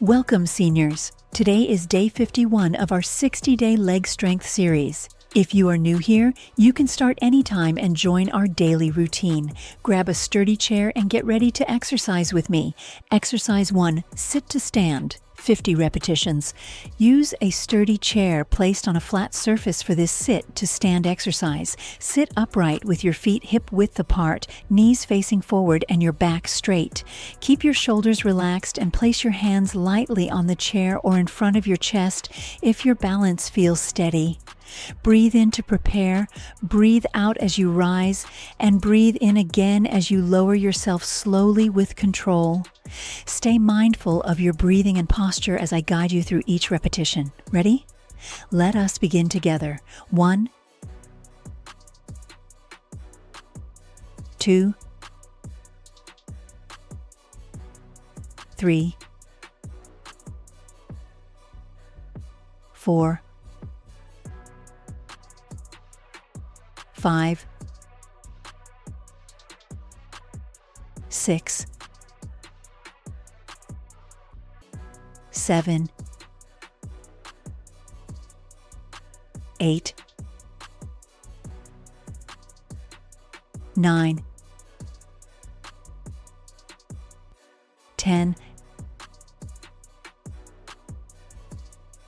Welcome, seniors. Today is day 51 of our 60-day leg strength series. If you are new here, you can start anytime and join our daily routine. Grab a sturdy chair and get ready to exercise with me. Exercise 1, sit to stand. 50 repetitions. Use a sturdy chair placed on a flat surface for this sit to stand exercise. Sit upright with your feet hip-width apart, knees facing forward and your back straight. Keep your shoulders relaxed and place your hands lightly on the chair or in front of your chest if your balance feels steady. Breathe in to prepare, breathe out as you rise, and breathe in again as you lower yourself slowly with control. Stay mindful of your breathing and posture as I guide you through each repetition. Ready? Let us begin together. 1, 2, 3, 4, 5, 6, 7, 8, 9, 10,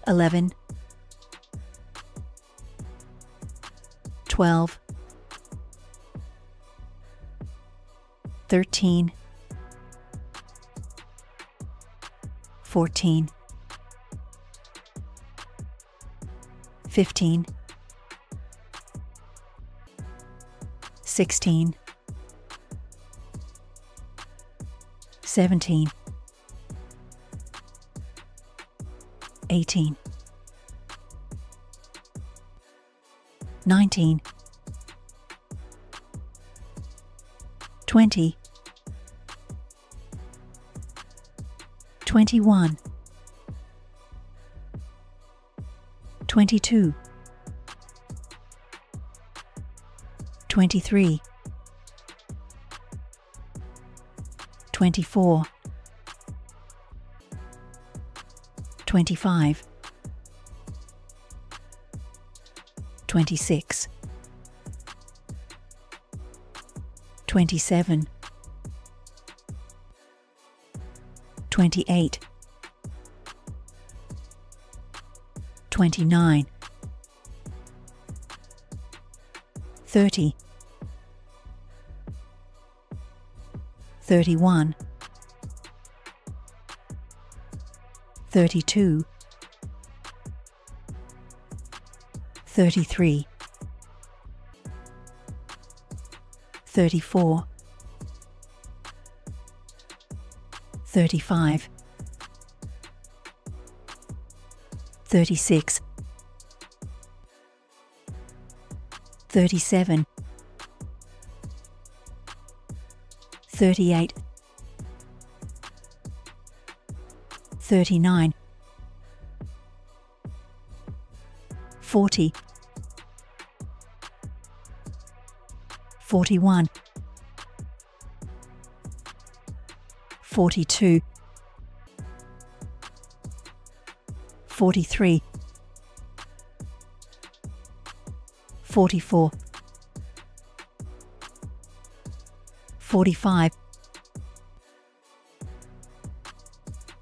11, 12, 13, 14, 15, 16, 17, 18, 19, 20, 21, 22, 23, 24, 25, 26, 27, 28, 29, 30, 31, 32, 33, 34, 35, 36, 37, 38, 39, 40, 41, 42, 43, 44, 45,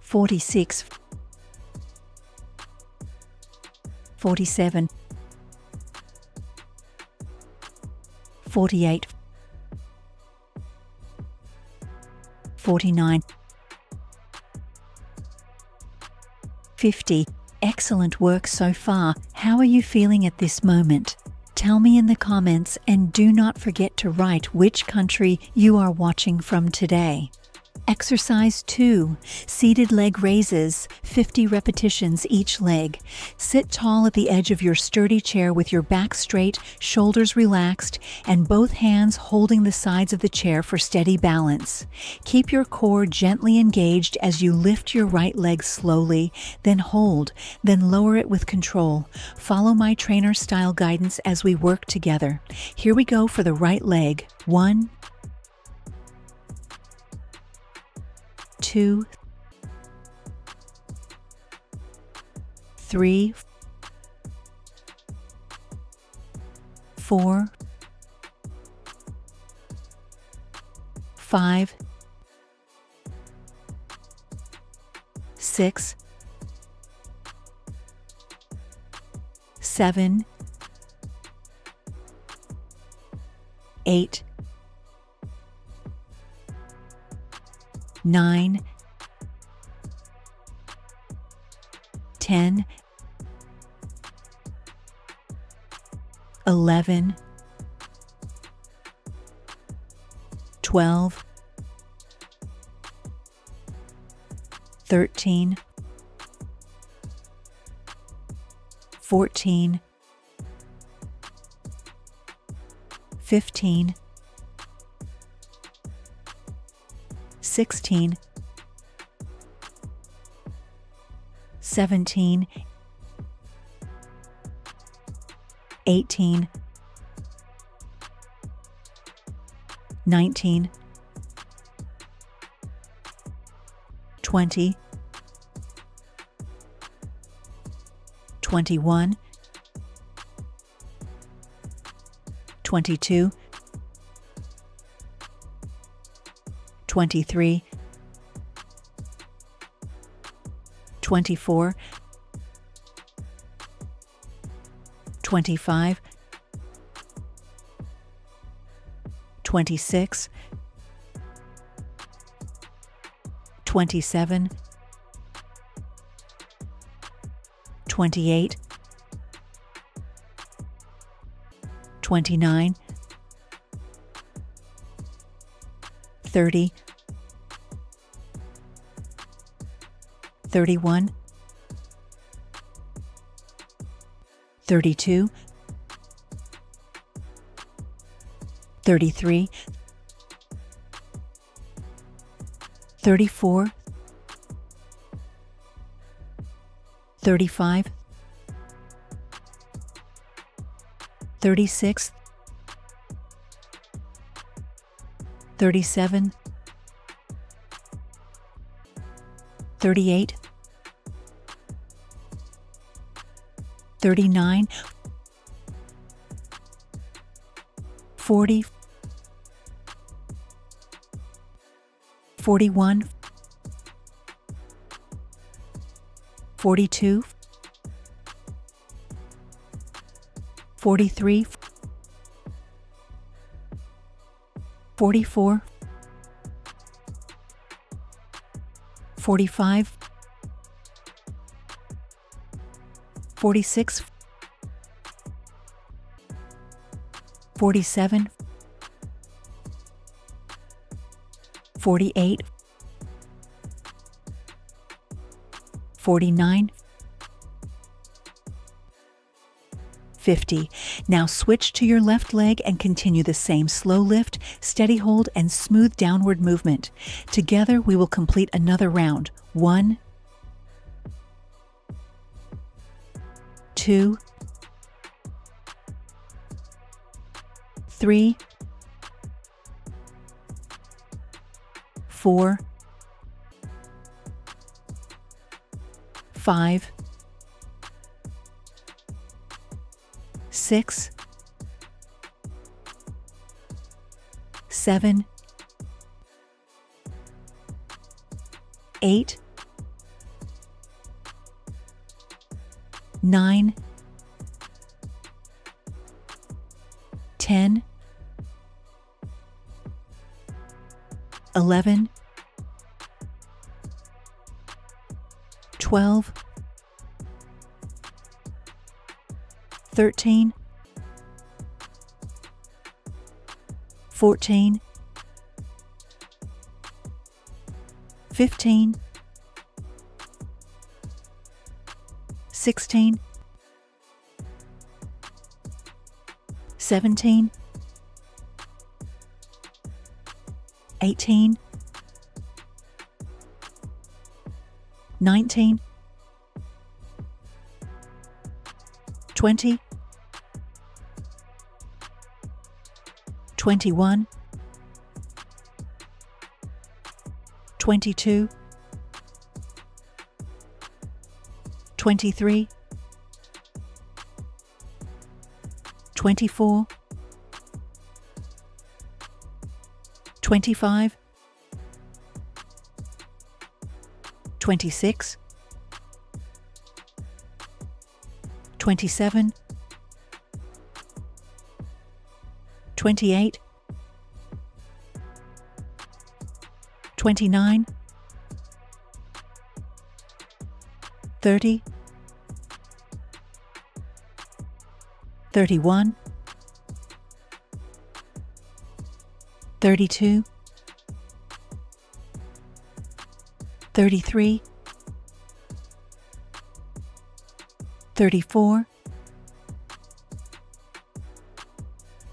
46, 47, 48, 49, 50. Excellent work so far. How are you feeling at this moment? Tell me in the comments, and do not forget to write which country you are watching from today. Exercise 2, seated leg raises, 50 repetitions each leg. Sit tall at the edge of your sturdy chair with your back straight, shoulders relaxed, and both hands holding the sides of the chair for steady balance. Keep your core gently engaged as you lift your right leg slowly, then hold, then lower it with control. Follow my trainer-style guidance as we work together. Here we go for the right leg. 1, 2, 3, 4, 5, 6, 7, 8, 9, 10, 11, 12, 13, 14, 15, 16, 17, 18, 19, 20, 21, 22, 23, 24, 25, 26, 27, 28, 29, 30, 31, 32, 33, 34, 35, 36, 37, 38, 39, 40, 41, 42, 43, 44, 45, 46, 47, 48, 49, 50. Now switch to your left leg and continue the same slow lift, steady hold, and smooth downward movement. Together, we will complete another round. 1, 2, 3, 4, 5, 6, 7, 8, 9, 10, 11, 12, 13, 14, 15, 16, 17, 18, 19, 20, 21, 22, 23, 24, 25, 26, 27, 28, 29, 30, 31, 32, 33, 34,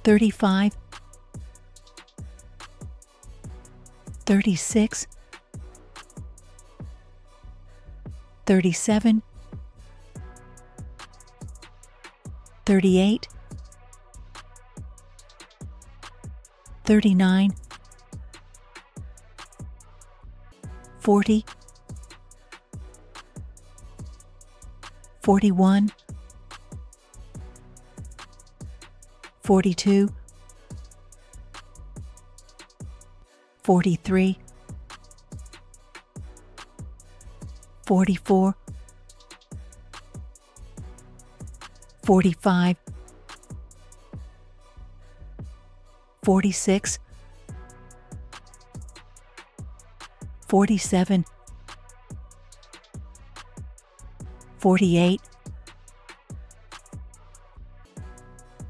35, 36, 37, 38, 39, 40, 41, 42, 43, 44, 45, 46, 47, 48,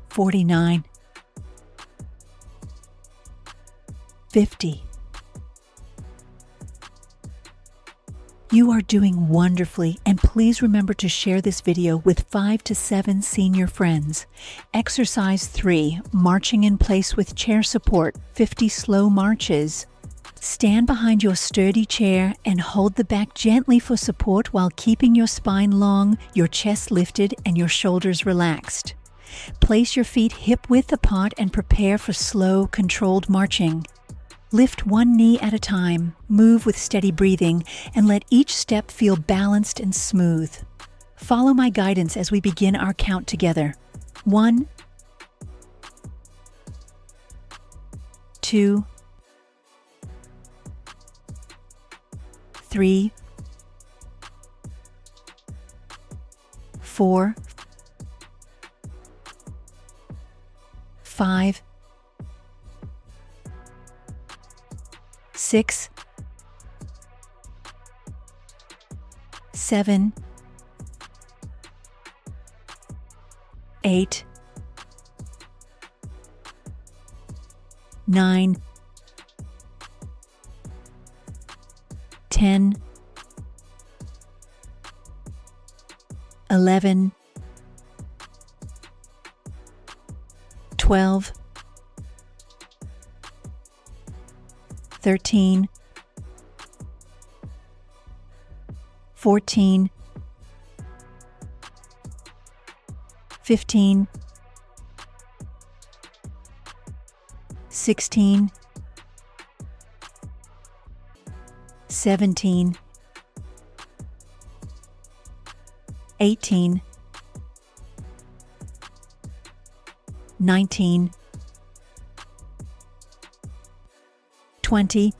49, 50. You are doing wonderfully, and please remember to share this video with 5 to 7 senior friends. Exercise 3, marching in place with chair support, 50 slow marches. Stand behind your sturdy chair and hold the back gently for support while keeping your spine long, your chest lifted, and your shoulders relaxed. Place your feet hip-width apart and prepare for slow, controlled marching. Lift one knee at a time, move with steady breathing, and let each step feel balanced and smooth. Follow my guidance as we begin our count together. 1, 2, 3, 4, 5, 6, 7, 8, 9, 10, 11, 12, 13, 14, 15, 16, 17, 18, 19, 20,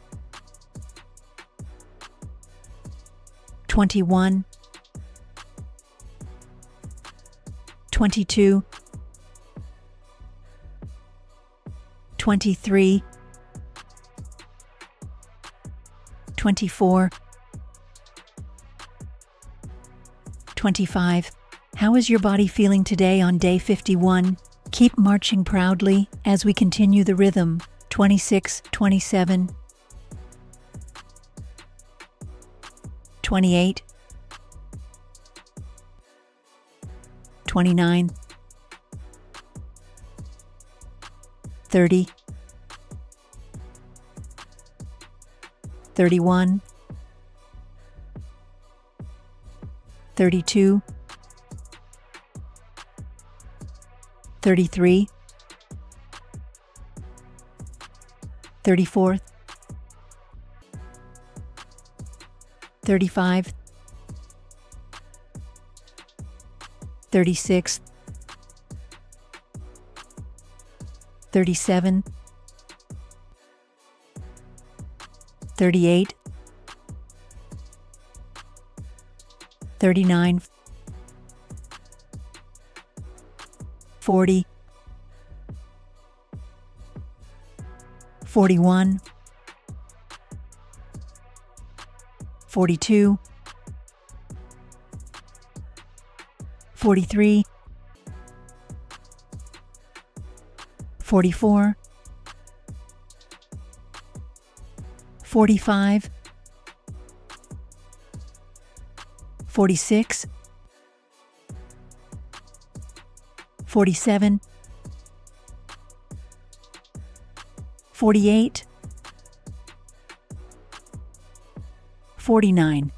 21, 22, 23, 24, 25. How is your body feeling today on day 51? Keep marching proudly as we continue the rhythm. 26, 27, 28, 29, 30, 31, 32, 33, 34, 35, 36, 37, 38, 39, 40, 41, 42, 43, 44, 45, 46, 47, 48, 49,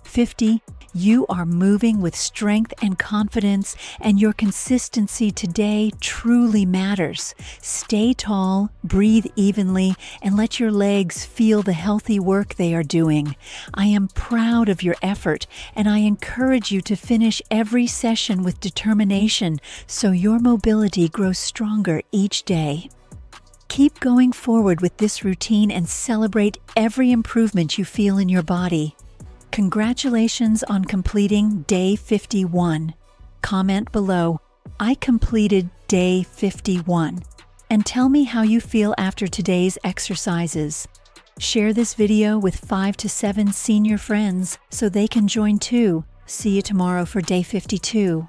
50. You are moving with strength and confidence, and your consistency today truly matters. Stay tall, breathe evenly, and let your legs feel the healthy work they are doing. I am proud of your effort, and I encourage you to finish every session with determination so your mobility grows stronger each day. Keep going forward with this routine and celebrate every improvement you feel in your body. Congratulations on completing Day 51. Comment below, "I completed Day 51," and tell me how you feel after today's exercises. Share this video with 5 to 7 senior friends so they can join too. See you tomorrow for Day 52.